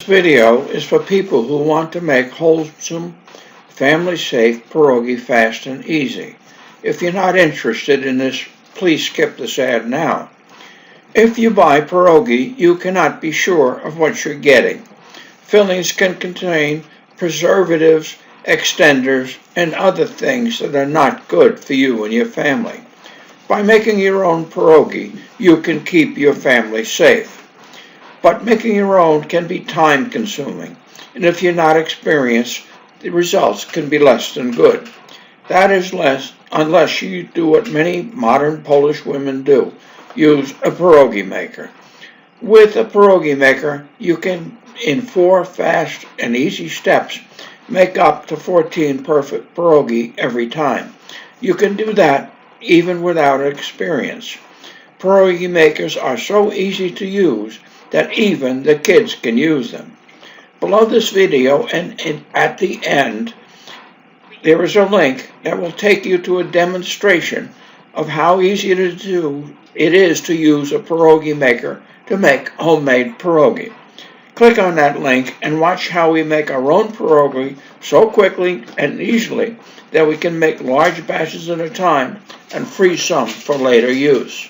This video is for people who want to make wholesome, family-safe pierogi fast and easy. If you're not interested in this, please skip this ad now. If you buy pierogi, you cannot be sure of what you're getting. Fillings can contain preservatives, extenders, and other things that are not good for you and your family. By making your own pierogi, you can keep your family safe. But making your own can be time-consuming, and if you're not experienced, the results can be less than good. That is unless you do what many modern Polish women do, use a pierogi maker. With a pierogi maker, you can, in 4 fast and easy steps, make up to 14 perfect pierogi every time. You can do that even without experience. Pierogi makers are so easy to use that even the kids can use them. Below this video and at the end, there is a link that will take you to a demonstration of how easy it is to use a pierogi maker to make homemade pierogi. Click on that link and watch how we make our own pierogi so quickly and easily that we can make large batches at a time and freeze some for later use.